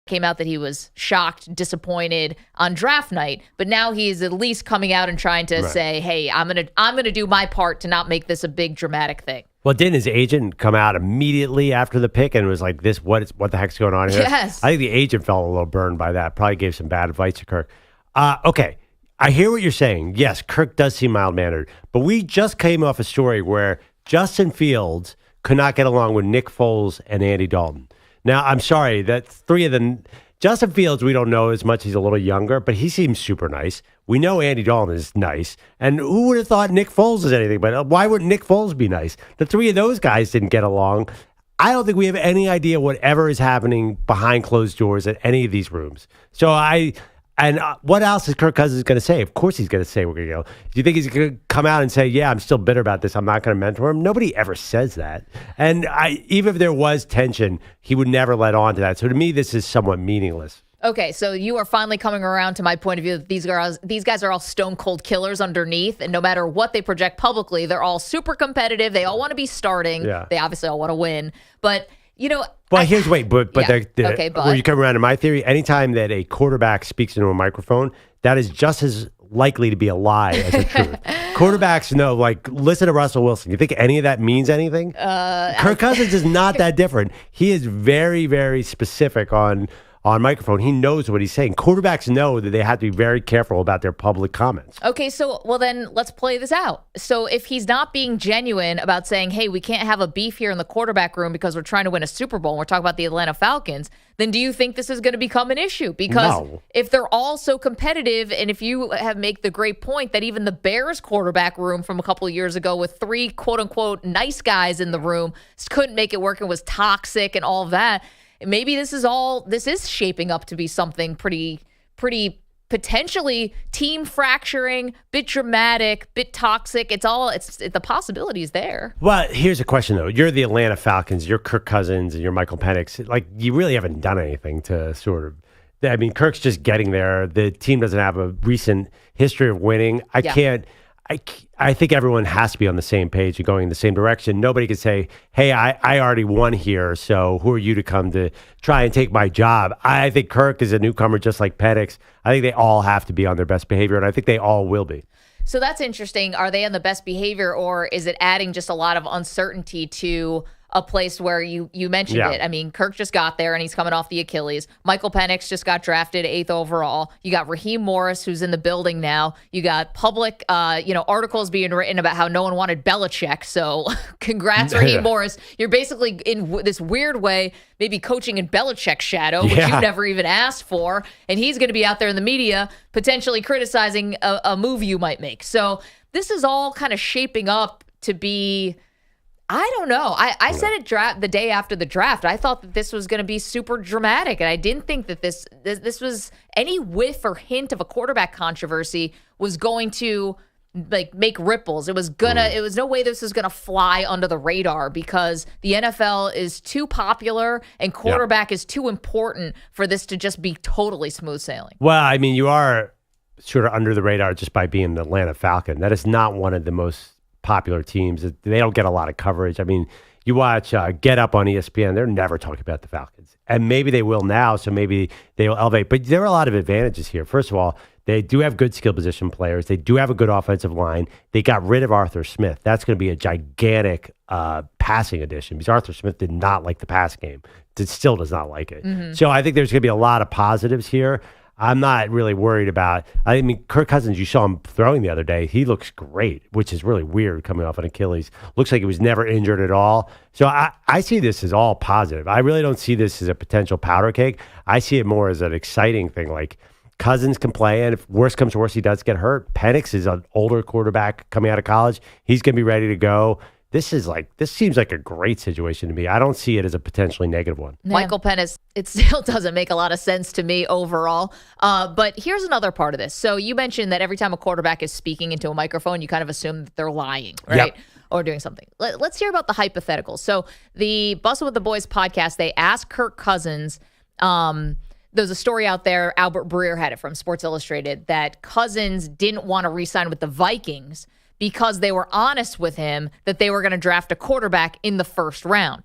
came out that he was shocked, disappointed on draft night, but now he's at least coming out and trying to say, hey, I'm gonna do my part to not make this a big dramatic thing. Well, didn't his agent come out immediately after the pick and was like, what the heck's going on here? Yes. I think the agent felt a little burned by that, probably gave some bad advice to Kirk. Okay, I hear what you're saying. Yes, Kirk does seem mild-mannered, but we just came off a story where Justin Fields could not get along with Nick Foles and Andy Dalton. Now, I'm sorry, that three of them, Justin Fields, we don't know as much. He's a little younger, but he seems super nice. We know Andy Dalton is nice. And who would have thought Nick Foles is anything? But why wouldn't Nick Foles be nice? The three of those guys didn't get along. I don't think we have any idea whatever is happening behind closed doors at any of these rooms. So what else is Kirk Cousins going to say? Of course he's going to say we're going to go. Do you think he's going to come out and say, yeah, I'm still bitter about this. I'm not going to mentor him? Nobody ever says that. And even if there was tension, he would never let on to that. So to me, this is somewhat meaningless. Okay, so you are finally coming around to my point of view that these guys are all stone cold killers underneath, and no matter what they project publicly, they're all super competitive. They all want to be starting. Yeah. They obviously all want to win. But, you know... Well, but okay, but where you come around to my theory, anytime that a quarterback speaks into a microphone, that is just as likely to be a lie as a truth. Quarterbacks know, like, listen to Russell Wilson. You think any of that means anything? Kirk Cousins is not that different. He is very, very specific on microphone. He knows what he's saying. Quarterbacks know that they have to be very careful about their public comments. Okay, so, well then, let's play this out. So if he's not being genuine about saying, hey, we can't have a beef here in the quarterback room because we're trying to win a Super Bowl and we're talking about the Atlanta Falcons, then do you think this is going to become an issue? Because if they're all so competitive, and if you make the great point that even the Bears quarterback room from a couple of years ago with three quote-unquote nice guys in the room couldn't make it work and was toxic and all of that, maybe this is shaping up to be something pretty potentially team fracturing, bit dramatic, bit toxic. The possibilities there. Well, here's a question though. You're the Atlanta Falcons, you're Kirk Cousins and you're Michael Penix. Like, you really haven't done anything to sort of, I mean, Kirk's just getting there. The team doesn't have a recent history of winning. I think everyone has to be on the same page and going in the same direction. Nobody can say, hey, I already won here, so who are you to come to try and take my job? I think Kirk is a newcomer just like Penix. I think they all have to be on their best behavior, and I think they all will be. So that's interesting. Are they on the best behavior, or is it adding just a lot of uncertainty to a place where you mentioned it? I mean, Kirk just got there and he's coming off the Achilles. Michael Penix just got drafted 8th overall. You got Raheem Morris, who's in the building now. You got public articles being written about how no one wanted Belichick. So congrats, Raheem Morris. You're basically in this weird way maybe coaching in Belichick's shadow, which you never even asked for. And he's going to be out there in the media potentially criticizing a move you might make. So this is all kind of shaping up to be... I don't know. I said it the day after the draft. I thought that this was going to be super dramatic, and I didn't think that this was any whiff or hint of a quarterback controversy was going to like make ripples. It was no way this was gonna fly under the radar because the NFL is too popular and quarterback is too important for this to just be totally smooth sailing. Well, I mean, you are sort of under the radar just by being the Atlanta Falcon. That is not one of the most popular teams. They don't get a lot of coverage. I mean, you watch Get Up on ESPN, they're never talking about the Falcons. And maybe they will now, so maybe they will elevate. But there are a lot of advantages here. First of all, they do have good skill position players. They do have a good offensive line. They got rid of Arthur Smith. That's going to be a gigantic passing addition because Arthur Smith did not like the pass game. Still does not like it. Mm-hmm. So I think there's going to be a lot of positives here. I'm not really worried about, I mean, Kirk Cousins, you saw him throwing the other day. He looks great, which is really weird coming off an Achilles. Looks like he was never injured at all. So I see this as all positive. I really don't see this as a potential powder cake. I see it more as an exciting thing. Like Cousins can play, and if worse comes to worse, he does get hurt. Penix is an older quarterback coming out of college. He's going to be ready to go. This seems like a great situation to me. I don't see it as a potentially negative one. Yeah. Michael Penix, it still doesn't make a lot of sense to me overall. But here's another part of this. So you mentioned that every time a quarterback is speaking into a microphone, you kind of assume that they're lying, right? Yep. Or doing something. Let's hear about the hypotheticals. So the Bustle with the Boys podcast, they asked Kirk Cousins, there's a story out there, Albert Breer had it from Sports Illustrated, that Cousins didn't want to re-sign with the Vikings because they were honest with him that they were going to draft a quarterback in the first round.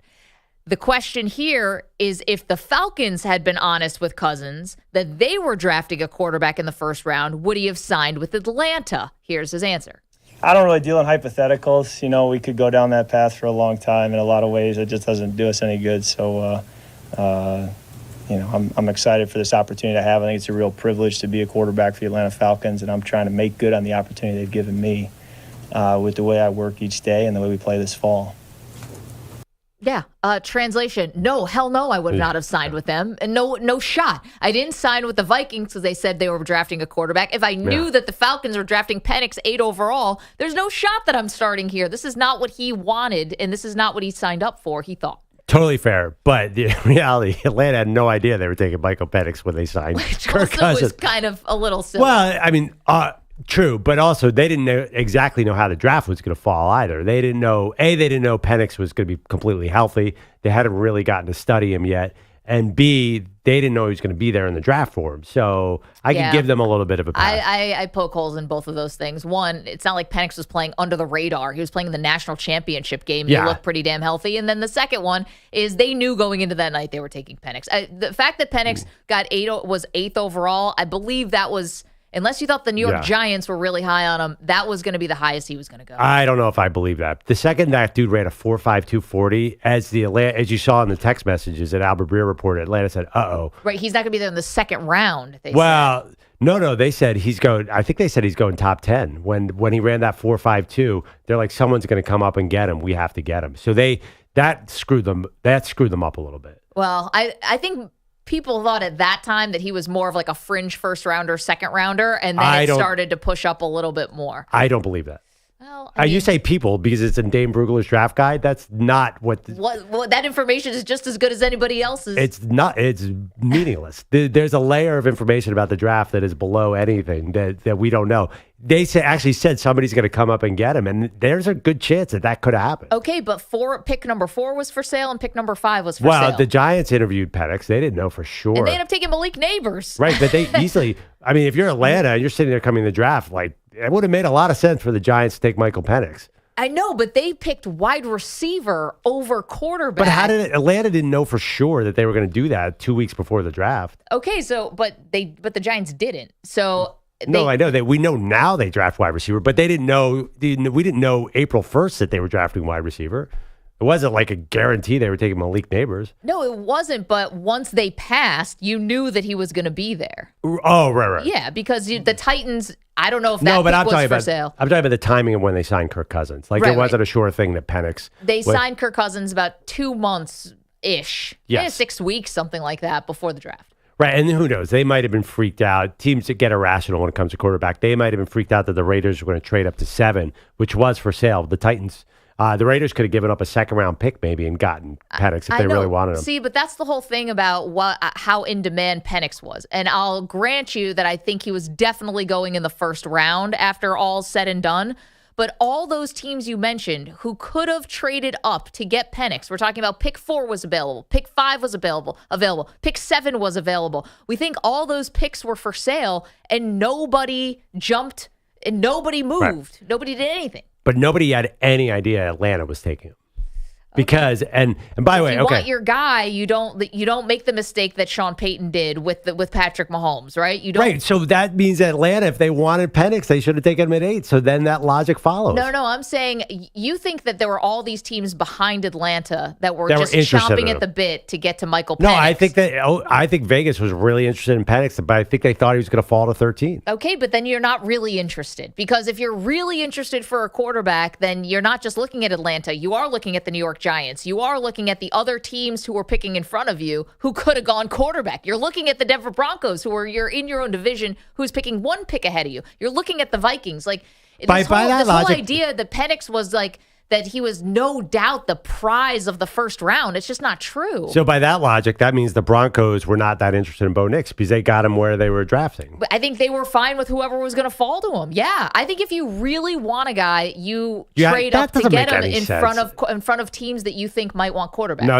The question here is if the Falcons had been honest with Cousins that they were drafting a quarterback in the first round, would he have signed with Atlanta? Here's his answer. I don't really deal in hypotheticals. You know, we could go down that path for a long time in a lot of ways. It just doesn't do us any good. So, you know, I'm excited for this opportunity to have. I think it's a real privilege to be a quarterback for the Atlanta Falcons, and I'm trying to make good on the opportunity they've given me with the way I work each day and the way we play this fall. Yeah. Translation. No, hell no, I would not have signed with them. And no shot. I didn't sign with the Vikings because they said they were drafting a quarterback. If I knew that the Falcons were drafting Penix 8 overall, there's no shot that I'm starting here. This is not what he wanted, and this is not what he signed up for, he thought. Totally fair. But the reality, Atlanta had no idea they were taking Michael Penix when they signed Kirk Cousins. Was kind of a little silly. Well, I mean, true, but also they didn't exactly know how the draft was going to fall either. They didn't know, they didn't know Penix was going to be completely healthy. They hadn't really gotten to study him yet. And B, they didn't know he was going to be there in the draft for him. So I can give them a little bit of a pass. I poke holes in both of those things. One, it's not like Penix was playing under the radar. He was playing in the national championship game. He looked pretty damn healthy. And then the second one is they knew going into that night they were taking Penix. The fact that Penix was 8th overall, I believe that was... Unless you thought the New York Giants were really high on him, that was going to be the highest he was going to go. I don't know if I believe that. The second that dude ran a 4.52 40, as you saw in the text messages at Albert Breer reported, Atlanta said, uh-oh. Right, he's not going to be there in the second round, they said. No, they said he's going, I think they said he's going top 10. When he ran that 4.52, they're like, someone's going to come up and get him. We have to get him. So that screwed them up a little bit. Well, I think... People thought at that time that he was more of like a fringe first rounder, second rounder, and then it started to push up a little bit more. I don't believe that. Well, you say people because it's in Dane Brugler's draft guide. That's not what that information is just as good as anybody else's. It's not. It's meaningless. There's a layer of information about the draft that is below anything that we don't know. They actually said somebody's going to come up and get him, and there's a good chance that could happen. Okay, but pick number 4 was for sale, and pick number 5 was for sale. Well, the Giants interviewed Penix. They didn't know for sure. And they ended up taking Malik Neighbors. Right, but they easily, I mean, if you're Atlanta and you're sitting there coming to the draft, like, it would have made a lot of sense for the Giants to take Michael Penix. I know, but they picked wide receiver over quarterback. But Atlanta didn't know for sure that they were going to do that 2 weeks before the draft. Okay, but the Giants didn't. So... No, I know that we know now they draft wide receiver, but they didn't know. We didn't know April 1st that they were drafting wide receiver. It wasn't like a guarantee they were taking Malik Neighbors. No, it wasn't. But once they passed, you knew that he was going to be there. Oh, right. Yeah, because the Titans. I don't know if that was for sale. I'm talking about the timing of when they signed Kirk Cousins. Like it wasn't a sure thing that Penix. They signed Kirk Cousins about 2 months ish. Yes, 6 weeks, something like that, before the draft. Right, and who knows? They might have been freaked out. Teams that get irrational when it comes to quarterback, they might have been freaked out that the Raiders were going to trade up to 7, which was for sale. The Titans, the Raiders could have given up a second-round pick maybe and gotten Penix if they really wanted him. See, but that's the whole thing about how in demand Penix was. And I'll grant you that I think he was definitely going in the first round after all's said and done. But all those teams you mentioned who could have traded up to get Penix, we're talking about pick 4 was available, pick 5 was available, pick 7 was available. We think all those picks were for sale, and nobody jumped and nobody moved. Right. Nobody did anything. But nobody had any idea Atlanta was taking him. Because and by the way, if you want your guy, you don't make the mistake that Sean Payton did with Patrick Mahomes, right? You don't. Right. So that means Atlanta, if they wanted Penix, they should have taken him at 8. So then that logic follows. No, I'm saying you think that there were all these teams behind Atlanta that were just chomping at the bit to get to Michael Penix. No, I think Vegas was really interested in Penix, but I think they thought he was going to fall to 13. Okay, but then you're not really interested, because if you're really interested for a quarterback, then you're not just looking at Atlanta. You are looking at the New York Giants. You are looking at the other teams who were picking in front of you who could have gone quarterback. You're looking at the Denver Broncos, you're in your own division, who's picking 1 pick ahead of you. You're looking at the Vikings. Like this whole idea that Penix was like that he was no doubt the prize of the first round. It's just not true. So by that logic, that means the Broncos were not that interested in Bo Nix because they got him where they were drafting. But I think they were fine with whoever was going to fall to him. Yeah, I think if you really want a guy, you trade up to get him in front of teams that you think might want quarterbacks. No,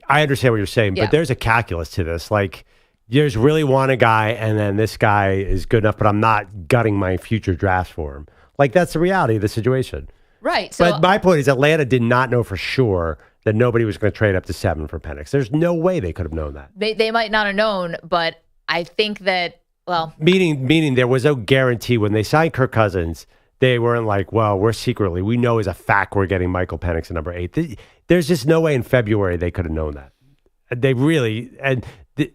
I understand what you're saying, but there's a calculus to this. Like, you just really want a guy, and then this guy is good enough, but I'm not gutting my future drafts for him. Like, that's the reality of the situation. Right. So, but my point is Atlanta did not know for sure that nobody was going to trade up to 7 for Penix. There's no way they could have known that. They might not have known, but I think that, well. Meaning there was no guarantee when they signed Kirk Cousins. They weren't like, well, we know as a fact we're getting Michael Penix at number 8. There's just no way in February they could have known that. They really, and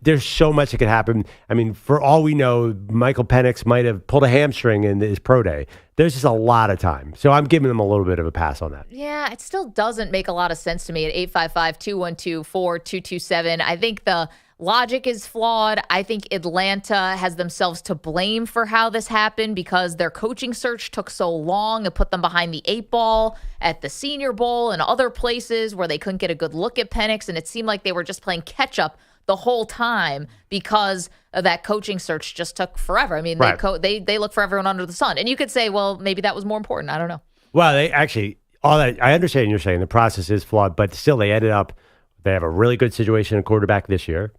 there's so much that could happen. I mean, for all we know, Michael Penix might have pulled a hamstring in his pro day. There's just a lot of time. So I'm giving them a little bit of a pass on that. Yeah, it still doesn't make a lot of sense to me at 855-212-4227. I think the logic is flawed. I think Atlanta has themselves to blame for how this happened because their coaching search took so long. It put them behind the 8 ball at the Senior Bowl and other places where they couldn't get a good look at Penix, and it seemed like they were just playing catch-up the whole time because of that coaching search just took forever. I mean, right. They look for everyone under the sun. And you could say, well, maybe that was more important. I don't know. Well, they actually, all that, I understand you're saying the process is flawed, but still they have a really good situation in quarterback this year.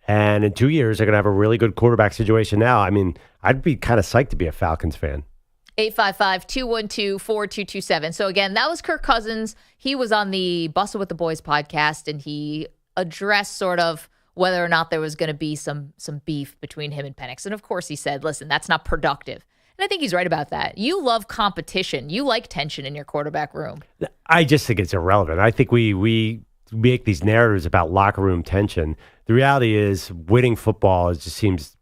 And in 2 years, they're going to have a really good quarterback situation now. I mean, I'd be kind of psyched to be a Falcons fan. 855-212-4227. So again, that was Kirk Cousins. He was on the Bustle with the Boys podcast, and he addressed sort of whether or not there was going to be some beef between him and Penix. And of course he said, listen, that's not productive. And I think he's right about that. You love competition. You like tension in your quarterback room. I just think it's irrelevant. I think we make these narratives about locker room tension. The reality is winning football just seems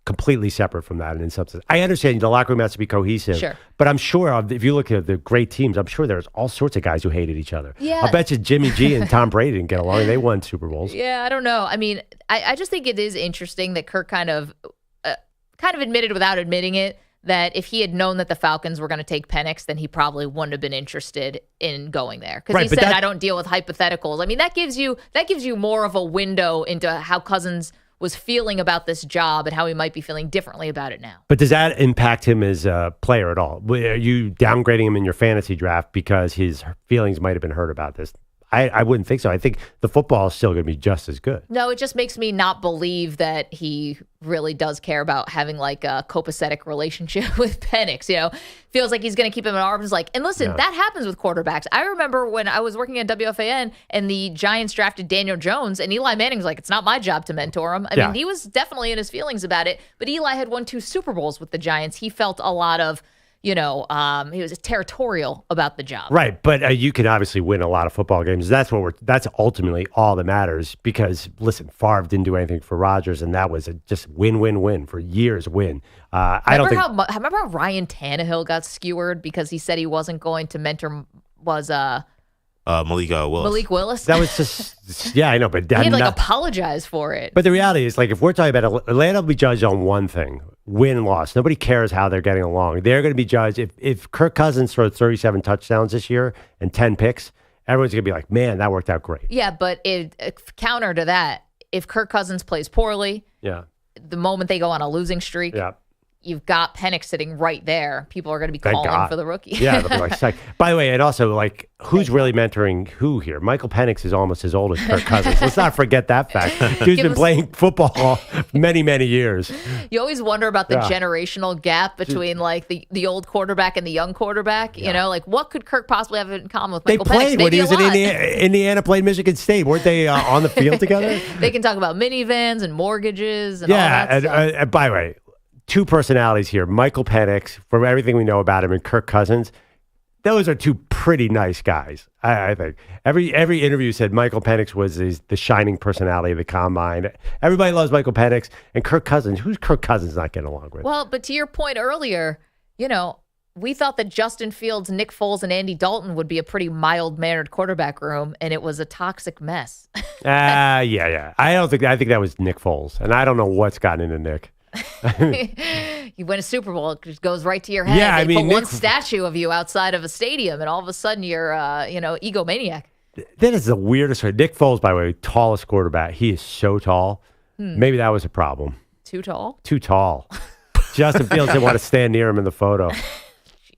completely separate from that in some sense. I understand the locker room has to be cohesive, sure, but I'm sure if you look at the great teams, I'm sure there's all sorts of guys who hated each other. Yeah. I bet you Jimmy G and Tom Brady didn't get along. They won Super Bowls. Yeah, I don't know. I mean, I just think it is interesting that Kirk kind of admitted without admitting it that if he had known that the Falcons were going to take Penix, then he probably wouldn't have been interested in going there. Because he said, I don't deal with hypotheticals. I mean, that gives you more of a window into how Cousins was feeling about this job and how he might be feeling differently about it now. But does that impact him as a player at all? Are you downgrading him in your fantasy draft because his feelings might have been hurt about this? I wouldn't think so. I think the football is still going to be just as good. No, it just makes me not believe that he really does care about having like a copacetic relationship with Penix. You know, feels like he's going to keep him in arms. And listen, that happens with quarterbacks. I remember when I was working at WFAN and the Giants drafted Daniel Jones, and Eli Manning's like, it's not my job to mentor him. I mean, he was definitely in his feelings about it, but Eli had won 2 Super Bowls with the Giants. He felt a lot of, he was territorial about the job. Right, but you can obviously win a lot of football games. That's ultimately all that matters because, listen, Favre didn't do anything for Rodgers, and that was just win for years, win. Remember how Ryan Tannehill got skewered because he said he wasn't going to mentor Malik Willis. Malik Willis? That was just, I know, but he had apologize for it. But the reality is, if we're talking about Atlanta will be judged on one thing, win, loss. Nobody cares how they're getting along. They're going to be judged. If Kirk Cousins throws 37 touchdowns this year and 10 picks, everyone's going to be like, man, that worked out great. Yeah, but counter to that, if Kirk Cousins plays poorly, the moment they go on a losing streak, you've got Penix sitting right there. People are going to be calling for the rookie. Yeah, they'll be like, psych. By the way, and also, who's really mentoring who here? Michael Penix is almost as old as Kirk Cousins. Let's not forget that fact. Dude's been playing football many, many years. You always wonder about the generational gap between, the old quarterback and the young quarterback. You know, what could Kirk possibly have in common with Michael Penix? They played when he was in Indiana, played Michigan State. Weren't they on the field together? They can talk about minivans and mortgages and all that stuff. And by the way, 2 personalities here. Michael Penix, from everything we know about him, and Kirk Cousins. Those are 2 pretty nice guys, I think. Every interview said Michael Penix was the shining personality of the combine. Everybody loves Michael Penix. And Kirk Cousins, who's Kirk Cousins not getting along with? Well, but to your point earlier, we thought that Justin Fields, Nick Foles, and Andy Dalton would be a pretty mild-mannered quarterback room, and it was a toxic mess. I think that was Nick Foles. And I don't know what's gotten into Nick. You win a Super Bowl, it just goes right to your head. Yeah, they put one statue of you outside of a stadium, and all of a sudden you're, egomaniac. That is the weirdest way. Nick Foles, by the way, tallest quarterback. He is so tall. Maybe that was a problem. Too tall? Too tall. Justin Fields didn't want to stand near him in the photo.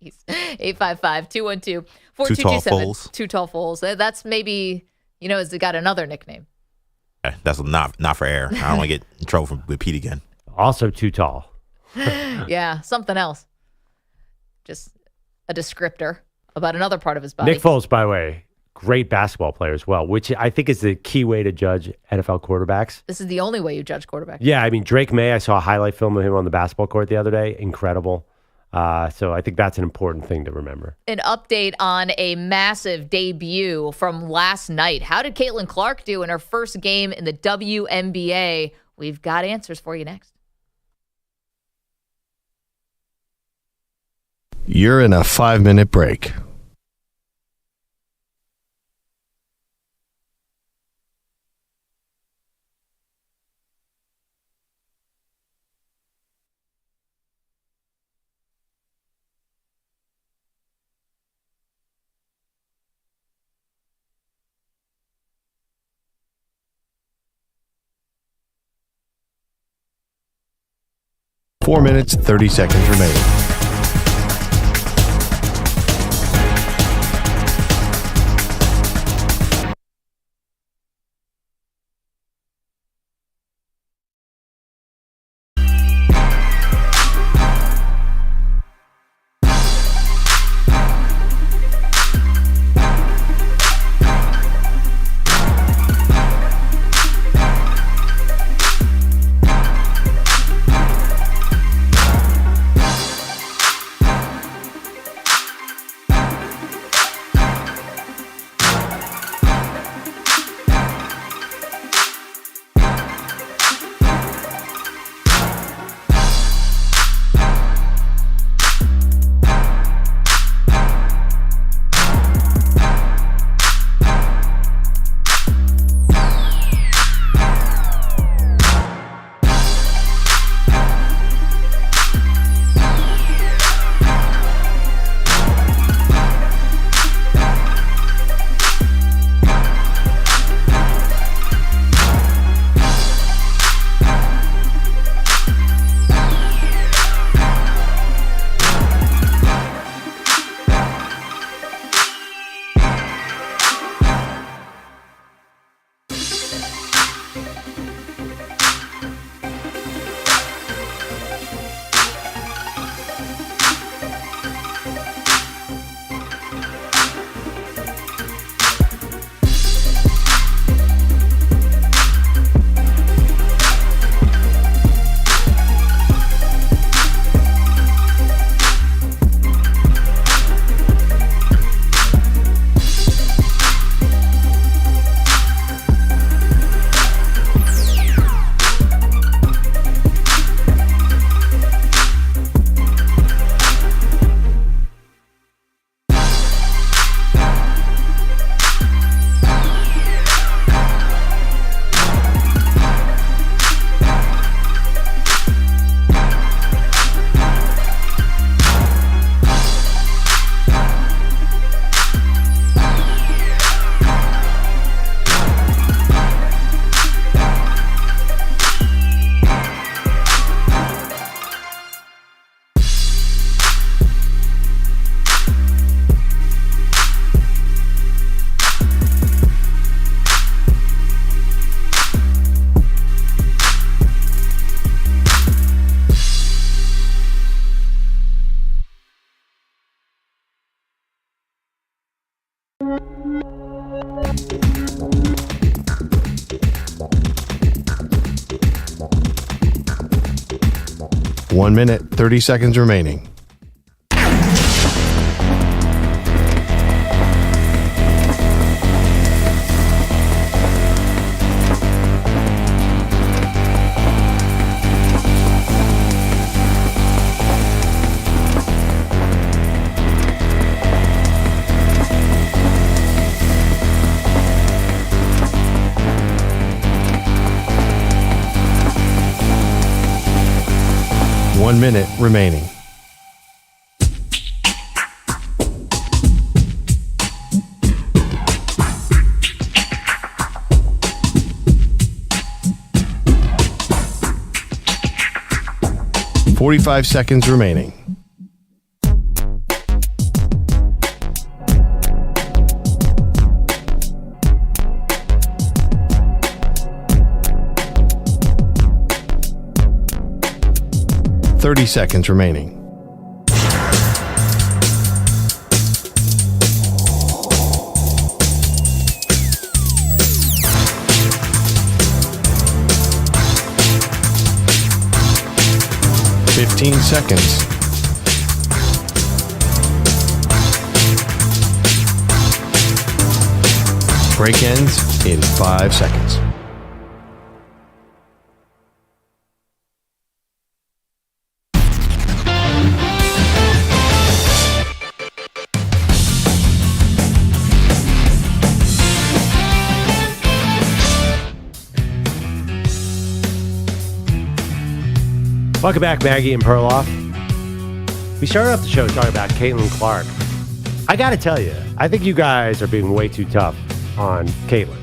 Jeez. 855-212-4227. Too tall Foles. Too tall Foles. That's maybe, has it got another nickname? That's not for air. I don't want to get in trouble with Pete again. Also too tall. Yeah, something else. Just a descriptor about another part of his body. Nick Foles, by the way, great basketball player as well, which I think is the key way to judge NFL quarterbacks. This is the only way you judge quarterbacks. Yeah, I mean, Drake May, I saw a highlight film of him on the basketball court the other day. Incredible. So I think that's an important thing to remember. An update on a massive debut from last night. How did CaitlinClark do in her first game in the WNBA? We've got answers for you next. You're in a 5-minute break. Four minutes, 30 seconds remaining. One minute, 30 seconds remaining. One minute remaining. "45 seconds remaining. "30 seconds remaining. 15 seconds. Break ends in 5 seconds. Welcome back, Maggie and Perloff. We started off the show talking about CaitlinClark. I got to tell you, I think you guys are being way too tough on Caitlin.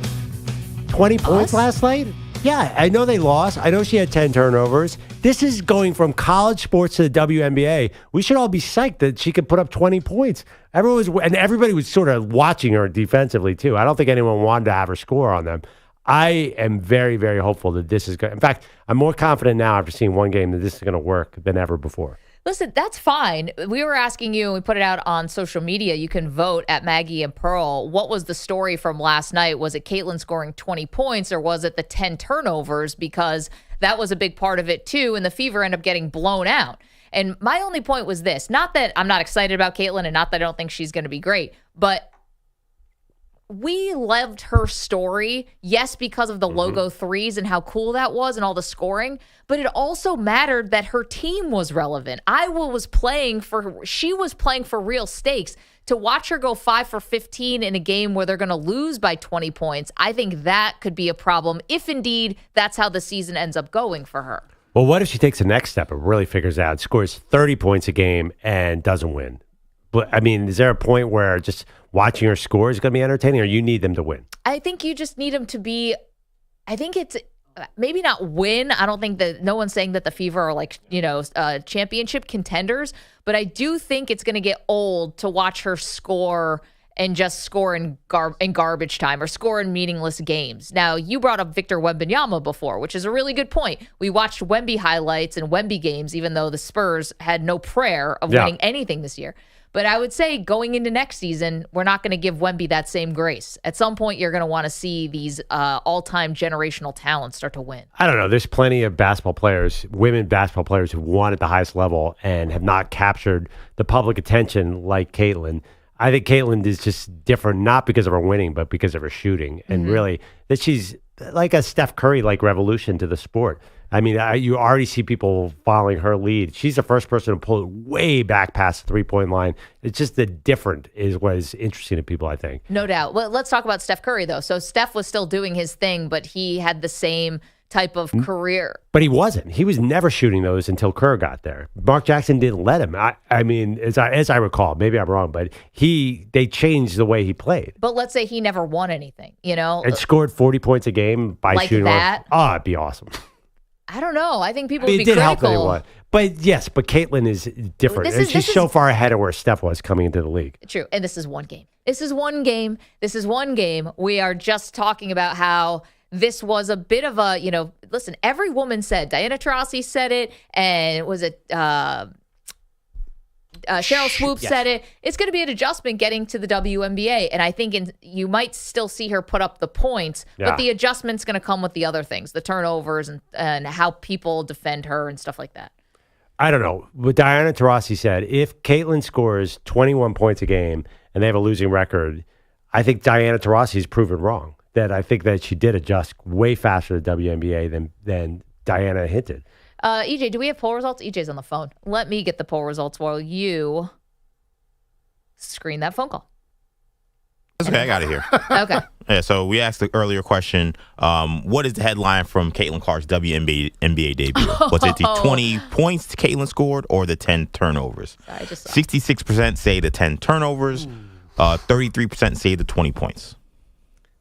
20 points last night? Yeah, I know they lost. I know she had 10 turnovers. This is going from college sports to the WNBA. We should all be psyched that she could put up 20 points. Everybody was sort of watching her defensively, too. I don't think anyone wanted to have her score on them. I am very, very hopeful that this is going to... In fact, I'm more confident now after seeing one game that this is going to work than ever before. Listen, that's fine. We were asking you, and we put it out on social media. You can vote at Maggie and Pearl. What was the story from last night? Was it Caitlin scoring 20 points, or was it the 10 turnovers? Because that was a big part of it, too, and the Fever ended up getting blown out. And my only point was this. Not that I'm not excited about Caitlin, and not that I don't think she's going to be great, but we loved her story, yes, because of the logo threes and how cool that was and all the scoring, but it also mattered that her team was relevant. She was playing for real stakes. To watch her go 5 for 15 in a game where they're going to lose by 20 points, I think that could be a problem if indeed that's how the season ends up going for her. Well, what if she takes the next step and really figures out, scores 30 points a game and doesn't win? But I mean, is there a point where just watching her score is going to be entertaining, or you need them to win? I think you just need them to be, I think it's maybe not win. I don't think that, no one's saying that the Fever are like, championship contenders, but I do think it's going to get old to watch her score and just score in garbage time or score in meaningless games. Now, you brought up Victor Wembanyama before, which is a really good point. We watched Wemby highlights and Wemby games, even though the Spurs had no prayer of winning anything this year. But I would say going into next season, we're not going to give Wemby that same grace. At some point, you're going to want to see these all-time generational talents start to win. I don't know. There's plenty of basketball players, women basketball players, who won at the highest level and have not captured the public attention like Caitlin. I think Caitlin is just different, not because of her winning, but because of her shooting. And really, that she's like a Steph Curry-like revolution to the sport. I mean, you already see people following her lead. She's the first person to pull it way back past the three-point line. It's just the different is what is interesting to people, I think. No doubt. Well, let's talk about Steph Curry, though. So Steph was still doing his thing, but he had the same type of career. But he wasn't. He was never shooting those until Kerr got there. Mark Jackson didn't let him. I mean, as I recall, maybe I'm wrong, but they changed the way he played. But let's say he never won anything, And scored 40 points a game by like shooting. That. Oh, it'd be awesome. I don't know. I think people would be critical. It did critical. help that he won. But yes, but Caitlin is different. She's so far ahead of where Steph was coming into the league. True. And this is one game. This is one game. We are just talking about how this was a bit of a, listen, every woman said, Diana Taurasi said it, and was it Cheryl Swoops said it. It's going to be an adjustment getting to the WNBA, and I think you might still see her put up the points, but the adjustment's going to come with the other things, the turnovers and how people defend her and stuff like that. I don't know. What Diana Taurasi said, if Caitlin scores 21 points a game and they have a losing record, I think Diana Taurasi's proven wrong. That I think that she did adjust way faster to the WNBA than Diana hinted. EJ, do we have poll results? EJ's on the phone. Let me get the poll results while you screen that phone call. That's okay. I got it here. Okay. Yeah. So we asked the earlier question: what is the headline from Caitlin Clark's WNBA debut? Was it the 20 points Caitlin scored or the 10 turnovers? 66% say the 10 turnovers. 33% say the 20 points.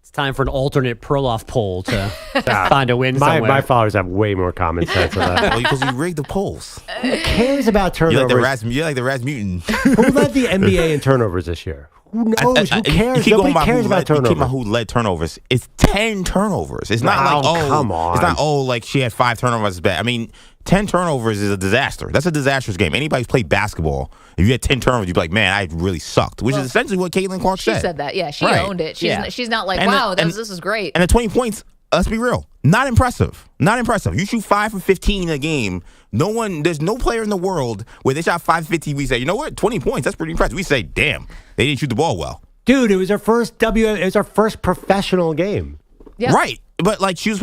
It's time for an alternate Perloff poll to find a win somewhere. My followers have way more common sense than that. Well, because you rigged the polls. Who cares about turnovers? You're like the Rasmussen. Who led the NBA in turnovers this year? Who knows? Who cares? Nobody cares about turnovers. You keep about who led turnovers. It's 10 turnovers. It's not come on. It's not, like she had 5 turnovers. It's bad. I mean, 10 turnovers is a disaster. That's a disastrous game. Anybody who's played basketball, if you had 10 turnovers, you'd be like, man, I really sucked, which is essentially what Caitlin Clark said. She said that. Yeah, she owned it. She's not like, wow, this is great. And the 20 points, let's be real. Not impressive. Not impressive. You shoot 5 for 15 in a game. There's no player in the world where they shot 5 for 15. We say, you know what? 20 points. That's pretty impressive. We say, damn, they didn't shoot the ball well. Dude, it was our first It was our first professional game. Yeah. Right. But like you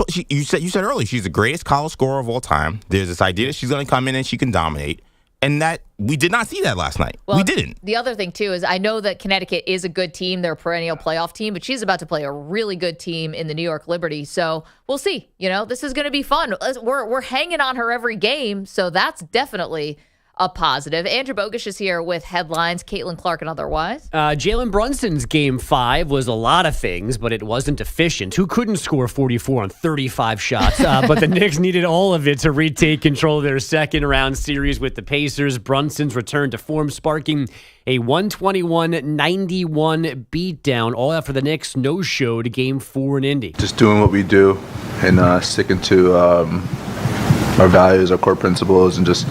said earlier, she's the greatest college scorer of all time. There's this idea that she's going to come in and she can dominate. And that we did not see that last night. Well, we didn't. The other thing, too, is I know that Connecticut is a good team. They're a perennial playoff team, but she's about to play a really good team in the New York Liberty. So we'll see. This is going to be fun. We're hanging on her every game, so that's definitely a positive. Andrew Bogusch is here with headlines, CaitlinClark and otherwise. Jalen Brunson's Game 5 was a lot of things, but it wasn't efficient. Who couldn't score 44 on 35 shots? But the Knicks needed all of it to retake control of their second-round series with the Pacers. Brunson's return to form, sparking a 121-91 beatdown, all after the Knicks no-showed Game 4 in Indy. Just doing what we do and sticking to our values, our core principles, and just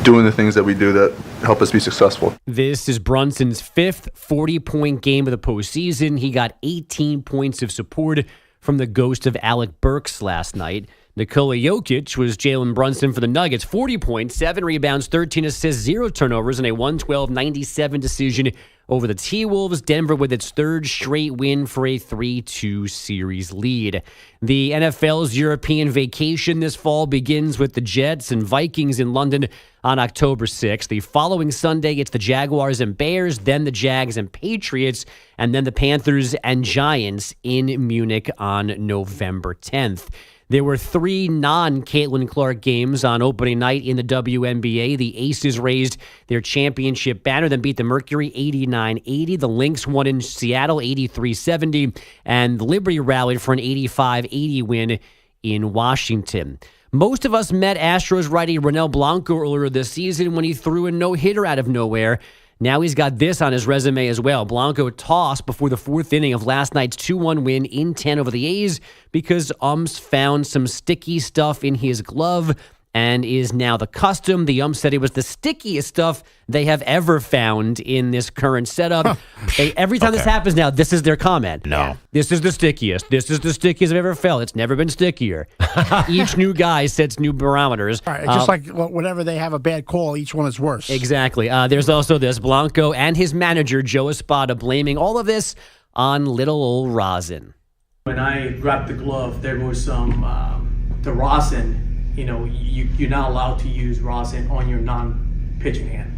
doing the things that we do that help us be successful. This is Brunson's fifth 40-point game of the postseason. He got 18 points of support from the ghost of Alec Burks last night. Nikola Jokic was Jalen Brunson for the Nuggets. 40 points, 7 rebounds, 13 assists, 0 turnovers, and a 112-97 decision over the T-Wolves. Denver with its third straight win for a 3-2 series lead. The NFL's European vacation this fall begins with the Jets and Vikings in London on October 6th. The following Sunday, it's the Jaguars and Bears, then the Jags and Patriots, and then the Panthers and Giants in Munich on November 10th. There were 3 non-CaitlinClark games on opening night in the WNBA. The Aces raised their championship banner, then beat the Mercury 89-80. The Lynx won in Seattle 83-70, and the Liberty rallied for an 85-80 win in Washington. Most of us met Astros righty Ronel Blanco earlier this season when he threw a no-hitter out of nowhere. Now he's got this on his resume as well. Blanco tossed before the 4th inning of last night's 2-1 win in 10 over the A's because umps found some sticky stuff in his glove and is now the custom. The ump said it was the stickiest stuff they have ever found in this current setup. Every time this happens now, this is their comment. No. This is the stickiest. This is the stickiest I've ever felt. It's never been stickier. Each new guy sets new barometers. All right, just like whenever they have a bad call, each one is worse. Exactly. There's also this. Blanco and his manager, Joe Espada, blaming all of this on little old rosin. When I wrapped the glove, there was some, the rosin. You're not allowed to use rosin on your non-pitching hand.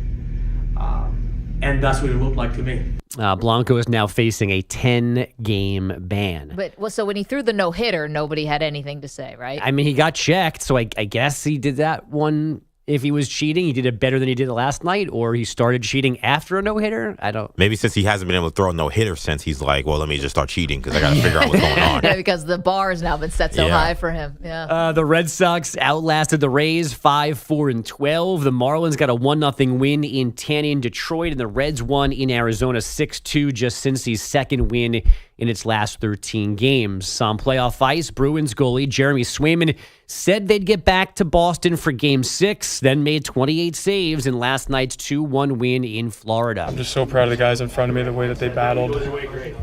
And that's what it looked like to me. Blanco is now facing a 10-game ban. But so when he threw the no-hitter, nobody had anything to say, right? I mean, he got checked, so I guess he did that one. If he was cheating, he did it better than he did last night, or he started cheating after a no-hitter. I don't. Maybe since he hasn't been able to throw a no-hitter since, he's like, well, let me just start cheating because I got to figure out what's going on. Yeah, because the bar has now been set so high for him. Yeah. The Red Sox outlasted the Rays 5-4-12. The Marlins got a 1-0 win in Tanning, Detroit, and the Reds won in Arizona 6-2, just Cincy's second win in its last 13 games. On playoff ice, Bruins goalie Jeremy Swayman said they'd get back to Boston for Game 6, then made 28 saves in last night's 2-1 win in Florida. I'm just so proud of the guys in front of me, the way that they battled,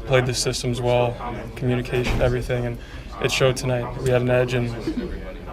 played the systems well, communication, everything, and it showed tonight. We had an edge, and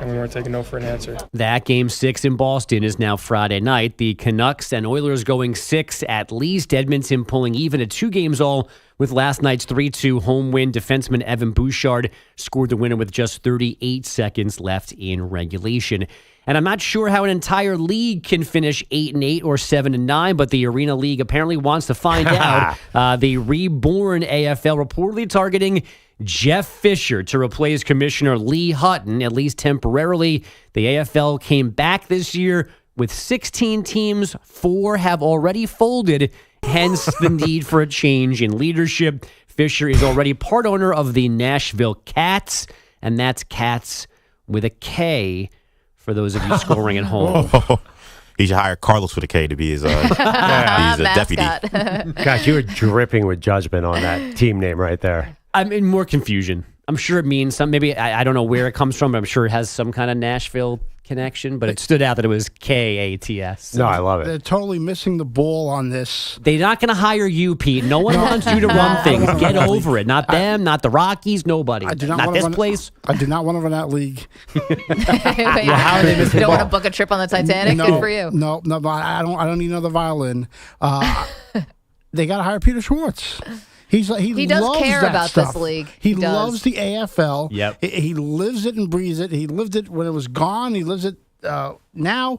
we weren't taking no for an answer. That Game 6 in Boston is now Friday night. The Canucks and Oilers going 6 at least. Edmonton pulling even at 2 games all with last night's 3-2 home win. Defenseman Evan Bouchard scored the winner with just 38 seconds left in regulation. And I'm not sure how an entire league can finish 8-8 or 7-9, but the Arena League apparently wants to find out. The reborn AFL reportedly targeting Jeff Fisher to replace Commissioner Lee Hutton, at least temporarily. The AFL came back this year with 16 teams. 4 have already folded, hence the need for a change in leadership. Fisher is already part owner of the Nashville Cats, and that's Cats with a K for those of you scoring at home. He should hire Carlos with a K to be his deputy. Gosh, you were dripping with judgment on that team name right there. I'm in more confusion. I'm sure it means some, maybe, I don't know where it comes from, but I'm sure it has some kind of Nashville connection, but it stood out that it was KATS. No, I love They're it. totally missing the ball on this. They're not going to hire you, Pete. No one wants you to run things. Get over it. Not them, not the Rockies, nobody. I do not Not wanna this run, place. I do not want to run that league. How are they missing You don't the want to ball? book a trip on the Titanic? No, Good for you. No, I don't need another violin. They got to hire Peter Schwartz. He does loves care that about stuff. this league. He He does. loves the AFL. Yep. He lives it and breathes it. He lived it when it was gone. He lives it now.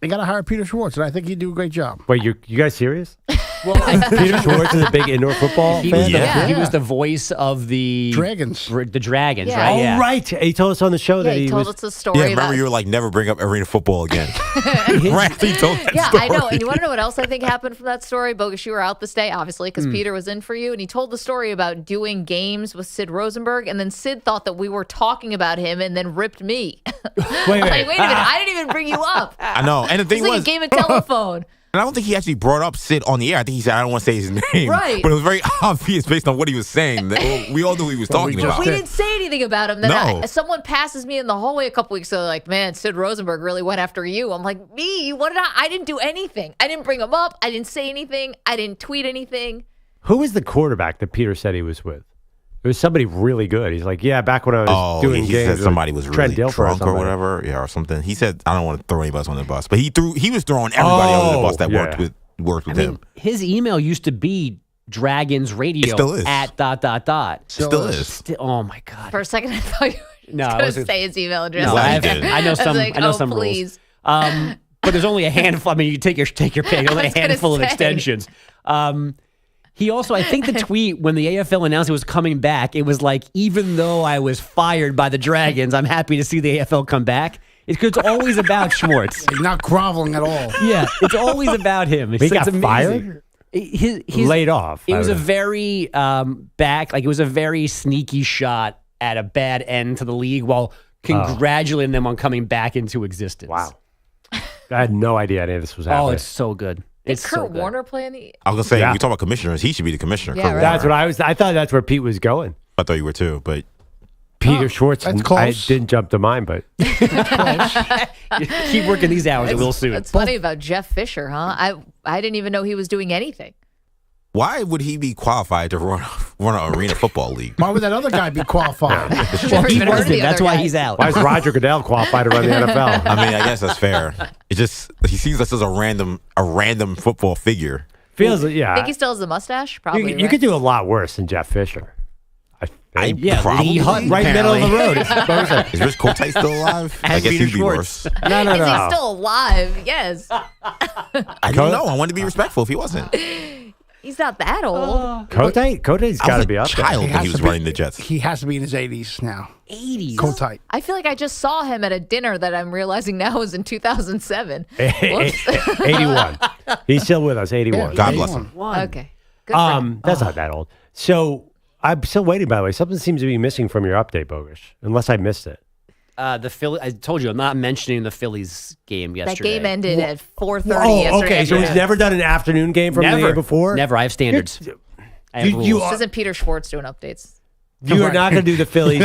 They got to hire Peter Schwartz, and I think he'd do a great job. Wait, you guys serious? Well, Peter Schwartz is a big indoor football he fan? was, the, Yeah. he was the voice of the Dragons. The Dragons, Yeah. right? Oh, Yeah. right. He told us on the show Yeah, that he he told was... us a story Yeah, about remember you were like, never bring up arena football again. Right? You told that Yeah, story. I know. And you want to know what else I think happened from that story? Bogus, you were out this day, obviously, because Peter was in for you. And he told the story about doing games with Sid Rosenberg. And then Sid thought that we were talking about him and then ripped me. Wait. Like, wait a minute. I didn't even bring you up. I know. And the thing It's like was, a game of telephone. and I don't think he actually brought up Sid on the air. I think he said, I don't want to say his name. Right. But it was very obvious based on what he was saying. That we all knew who he was talking just about. We didn't say anything about him. Then No. someone passes me in the hallway a couple weeks ago, like, man, Sid Rosenberg really went after you. I'm like, me? What did I didn't do anything. I didn't bring him up. I didn't say anything. I didn't tweet anything. Who was the quarterback that Peter said he was with? It was somebody really good. He's like, yeah, back when I was doing he games. said somebody was Trent really Dilfer drunk or somebody. whatever. Yeah, or something. He said, I don't want to throw anybody on the bus. But he was throwing everybody under the bus that worked with him. His email used to be Dragons Radio It still is. at ... Still is. Oh my God. For a second, I thought you were No, I going to wasn't- say his email address. No, Glad he did. I know was some. like, I know oh, some please. rules. But there's only a handful. I mean, you take your pick. Only a was gonna handful of say. extensions. He also, I think, the tweet when the AFL announced it was coming back, it was like, even though I was fired by the Dragons, I'm happy to see the AFL come back. It's because it's always about Schwartz. He's not groveling at all. Yeah, it's always about him. He got amazing. fired? His Laid off. It was I a don't know. very it was a very sneaky shot at a bad end to the league while congratulating them on coming back into existence. Wow. I had no idea any of this was happening. Oh, it's so good. Did It's Kurt so good. Warner play in the... I was going to say, Yeah. we talk about commissioners. He should be the commissioner. Yeah, Kurt right. That's Warner. what I was. I thought that's where Pete was going. I thought you were too, but Peter Schwartz. that's I close. didn't jump to mine, but Keep working these hours. It will soon. It's funny about Jeff Fisher, huh? I didn't even know he was doing anything. why would he be qualified to run an arena football league? Why would that other guy be qualified? Well, he Never heard of wasn't. the That's other why guy. he's out. why is Roger Goodell qualified to run the NFL? I mean, I guess that's fair. It just he sees us as a random football figure. Feels I yeah. think he still has the mustache, probably. You right? could do a lot worse than Jeff Fisher. I think. Yeah, Probably. Lee Hutton, right middle of the road. It's supposed Is Rich Kotite still alive? I And guess Peter he'd be Schwartz. worse. No, Is he still alive? Yes. I don't know. I wanted to be respectful if he wasn't. He's not that old. Kotite's I got was to be a up there. child when he has was to be- running the Jets. He has to be in his 80s now. 80s. Kotite. I feel like I just saw him at a dinner that I'm realizing now was in 2007. Whoops. 81. He's still with us. 81. God bless him. Okay. Good for him. That's not that old. So I'm still waiting. By the way, something seems to be missing from your update, Bogusch. Unless I missed it. The Philly. I told you I'm not mentioning the Phillies game That yesterday. game ended at 4:30 Oh, yesterday. okay. So he's never done an afternoon game from the day before. Never. I have standards. I have rules. This isn't Peter Schwartz doing updates. You are not going to do the Phillies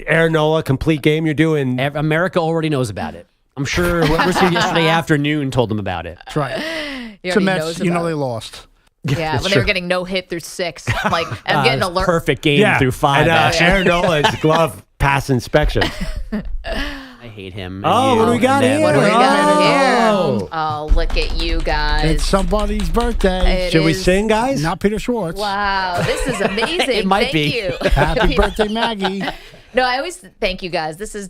Aaron complete game. You're doing. America already knows about it. I'm sure whoever was here yesterday afternoon told them about it. That's right. He To already Mets, knows you know about they it. lost. Yeah, when they were getting no hit through 6. I'm like, I'm getting It was alert. Perfect game through 5. And Aaron Nola's glove pass inspection. I hate him. Oh, what do we got here? What do we got Oh. here? Oh, look at you guys. It's somebody's birthday. It Should we is- sing, guys? Not Peter Schwartz. Wow, this is amazing. It might Thank be. you. Happy birthday, Maggie. No, I always thank you guys. This is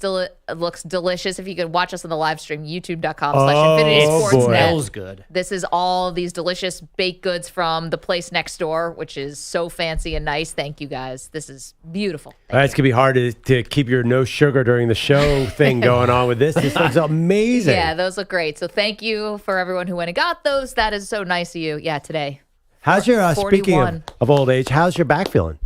looks delicious. If you could watch us on the live stream, youtube.com/Infinity Oh, Sports boy. Net. Smells good. This is all these delicious baked goods from the place next door, which is so fancy and nice. Thank you guys. This is beautiful. That's going to be hard to keep your no sugar during the show thing going on with this. This looks amazing. Yeah, those look great. So thank you for everyone who went and got those. That is so nice of you. Yeah, today. How's your, speaking 41. of old age, how's your back feeling?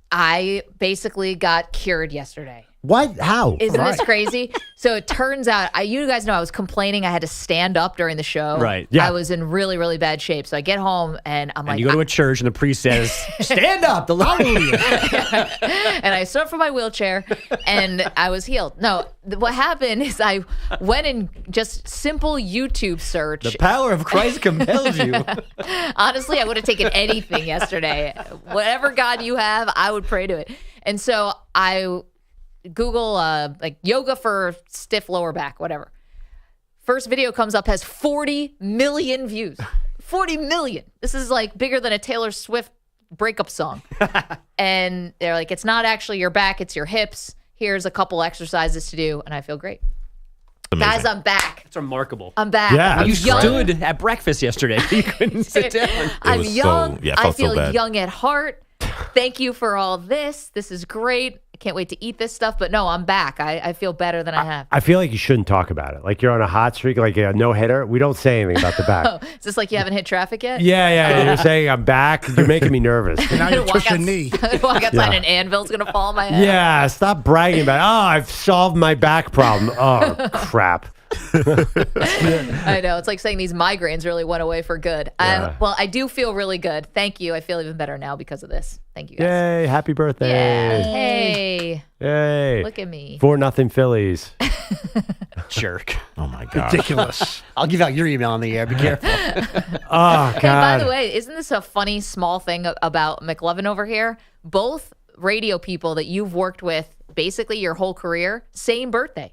I basically got cured yesterday. What? How? Isn't this crazy? So it turns out, you guys know I was complaining I had to stand up during the show. Right. Yeah. I was in really, really bad shape. So I get home and I'm like, you go to a church and the priest says, stand up. Hallelujah. and I stood up from my wheelchair and I was healed. No, what happened is I went and just simple YouTube search. The power of Christ compels you. Honestly, I would have taken anything yesterday. Whatever God you have, I would pray to it. And so I Google like yoga for stiff lower back, whatever. First video comes up, has 40 million views. 40 million. This is like bigger than a Taylor Swift breakup song. And they're like, it's not actually your back, it's your hips. Here's a couple exercises to do, and I feel great. Amazing. Guys, I'm back. It's remarkable. I'm back. Yeah, I'm You young. stood at breakfast yesterday. You couldn't sit down. I'm was young. so- yeah, it I felt so feel bad. young at heart. Thank you for all this. This is great. I can't wait to eat this stuff. But no, I'm back. I feel better than I have. I feel like you shouldn't talk about it. Like you're on a hot streak, like a no-hitter. We don't say anything about the back. Is this like you haven't hit traffic yet? Yeah. You're saying I'm back. You're making me nervous. Now you twist your knee. Walk outside and an anvil's going to fall on my head. Yeah, stop bragging about, I've solved my back problem. Oh, crap. I know. It's like saying these migraines really went away for good. Yeah. Well, I do feel really good. Thank you. I feel even better now because of this. Thank you guys. Yay, happy birthday. Yeah. Hey. Yay. Look at me. 4-0 Phillies. Jerk. Oh my god. Ridiculous. I'll give out your email on the air. Be careful. Oh, God. Hey, by the way, isn't this a funny small thing about McLovin over here? Both radio people that you've worked with basically your whole career, same birthday.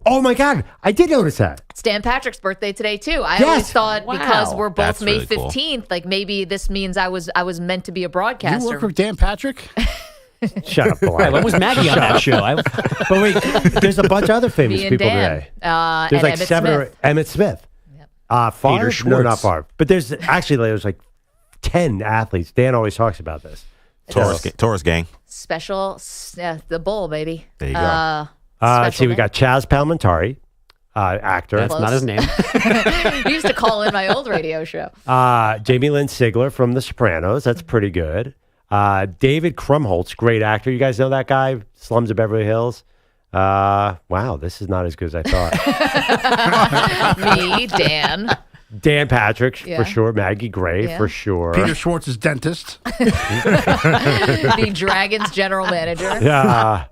Oh, my God. I did notice that. It's Dan Patrick's birthday today too. I Yes. always thought Wow. because we're both That's May really cool. 15th, like maybe this means I was meant to be a You broadcaster. work with Dan Patrick? Shut up, Right, when Blaine. was Maggie on that show? But wait, there's a bunch of other famous Me and people Dan. today. And There's like Emmett 7 Smith. or Emmett Smith. Yep. Favre? Peter No, Schwartz. not Favre. But there's like 10 athletes. Dan always talks about this. Taurus gang. Special, the bull, baby. There you go. Let's see. We got Chaz Palminteri, actor. That's not his name. He used to call in my old radio show. Jamie Lynn Sigler from The Sopranos. That's pretty good. David Krumholtz, great actor. You guys know that guy? Slums of Beverly Hills. Wow, this is not as good as I thought. Me, Dan. Dan Patrick, Yeah. for sure. Maggie Gray, Yeah. for sure. Peter Schwartz's dentist. The Dragons general manager. Yeah.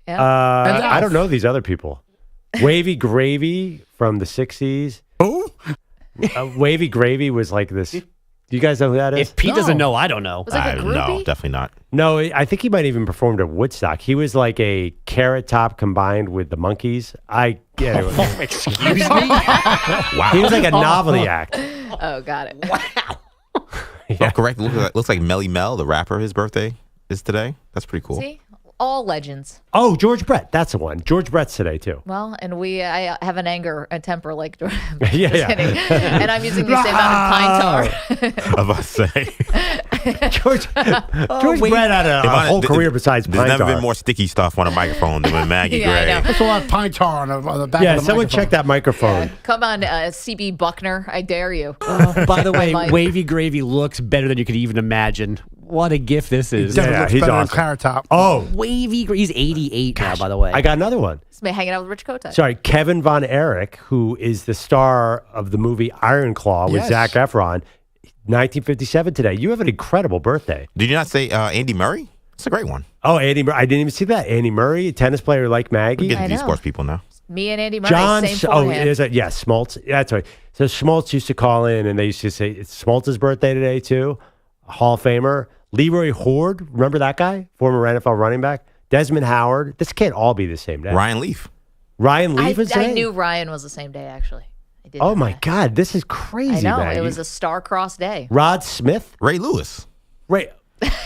Yeah. I don't know these other people. Wavy Gravy from the 60s. Who? Wavy Gravy was like this. Do you guys know who that is? If Pete doesn't know, I don't know. Was it like a No, groupie? definitely not. No, I think he might even performed at Woodstock. He was like a Carrot Top combined with the Monkees. I get it. Excuse me. Wow. He was like a novelty act. Oh, got it. Oh, correct. Looks like Melly Mel, the rapper. His birthday is today. That's pretty cool. See? All legends. Oh, George Brett. That's the one. George Brett's today, too. Well, and I have an anger, a temper like Just Yeah. kidding. And I'm using the same amount of pine tar. I was about to say. George Brett had a whole career besides There's pine never tar. been more sticky stuff on a microphone than with Maggie Yeah, I Gray. know. That's a lot of pine tar on the back Yeah, of the someone microphone. check that microphone. Come on, CB Buckner. I dare you. By the way, Mike. Wavy Gravy looks better than you could even imagine. What a gift this is. Definitely Yeah, looks he's better awesome. than Carrot Top. Oh, Wavy Gravy. He's 88 now, by the way. I got another one. It's me hanging out with Rich Kota. Sorry, Kevin Von Erich, who is the star of the movie Iron Claw with Yes. Zac Efron, 1957 today. You have an incredible birthday. Did you not say Andy Murray? It's a great one. Oh, Andy Murray. I didn't even see that. Andy Murray, a tennis player like Maggie. Getting these know. sports people now. Me and Andy Murray, John, same oh, forehand. is it? Yes, Schmaltz. That's right. So Schmaltz used to call in, and they used to say it's Schmaltz's birthday today too. Hall of Famer Leroy Horde. Remember that guy, former NFL running back. Desmond Howard. This can't all be the same day. Ryan Leaf. Ryan Leaf is I today? knew Ryan was the same day, actually. I did Oh know my that. God, this is crazy. I know. Maggie. It was a star-crossed day. Rod Smith. Ray Lewis. Right.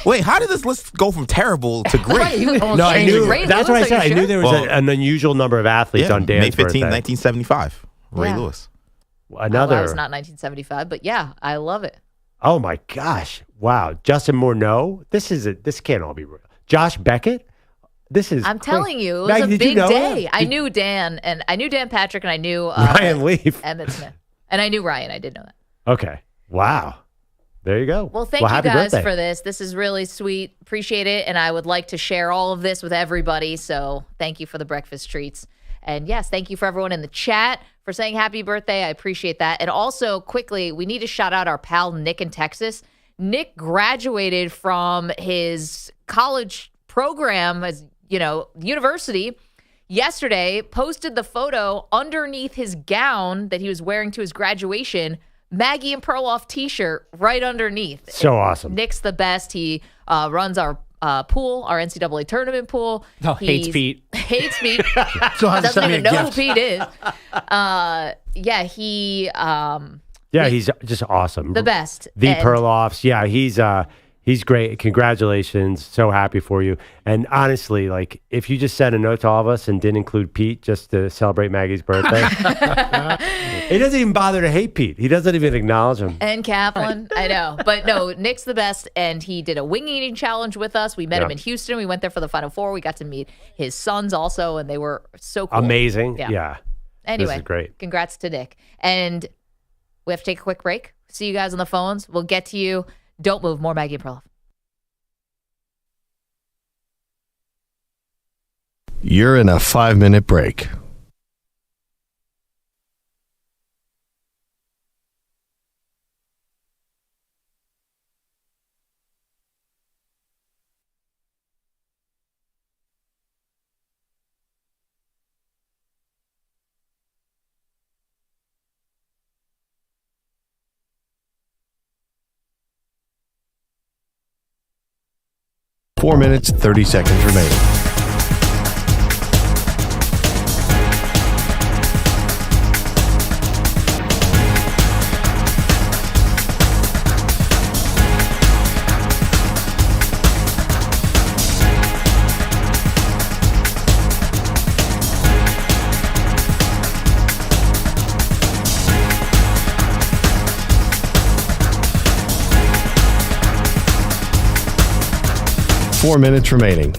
Wait, how did this list go from terrible to great? No, I knew. Ray That's Lewis, what I said. are you I knew sure? there was Well, an unusual number of athletes on Dan's May 15, birthday. 1975. Ray Yeah. Lewis. Another. That was not 1975, but yeah, I love it. Oh my gosh! Wow, Justin Morneau. This can't all be real. Josh Beckett. This is. I'm telling you, it was Maggie, a did you big know day. that? I knew Dan, and I knew Dan Patrick, and I knew Ryan Leaf. Emmett Smith. And I knew Ryan. I did know that. Okay. Wow. There you go. Well, thank you happy guys birthday. for this. This is really sweet. Appreciate it. And I would like to share all of this with everybody. So thank you for the breakfast treats. And yes, thank you for everyone in the chat for saying happy birthday. I appreciate that. And also, quickly, we need to shout out our pal Nick in Texas. Nick graduated from his college program, as university, yesterday, posted the photo underneath his gown that he was wearing to his graduation, Maggie and Perloff t-shirt right underneath. So awesome. Nick's the best. He runs our pool, our NCAA tournament pool. No, hates Pete. Hates Pete. So has to Doesn't send me even a know who gift. Pete is. He... Yeah, he's just awesome. the best. The And- Perloffs. Yeah, he's great. Congratulations. So happy for you. And honestly, like, if you just sent a note to all of us and didn't include Pete just to celebrate Maggie's birthday, he doesn't even bother to hate Pete. He doesn't even acknowledge him. And Kaplan. I know. But no, Nick's the best. And he did a wing eating challenge with us. We met him in Houston. We went there for the Final Four. We got to meet his sons also, and they were so cool. Amazing. Yeah. Yeah. Anyway, This is great. Congrats to Nick. And we have to take a quick break. See you guys on the phones. We'll get to you. Don't move. More Maggie and Perloff. You're in a 5-minute break. Four minutes, 30 seconds remaining. Four minutes remaining.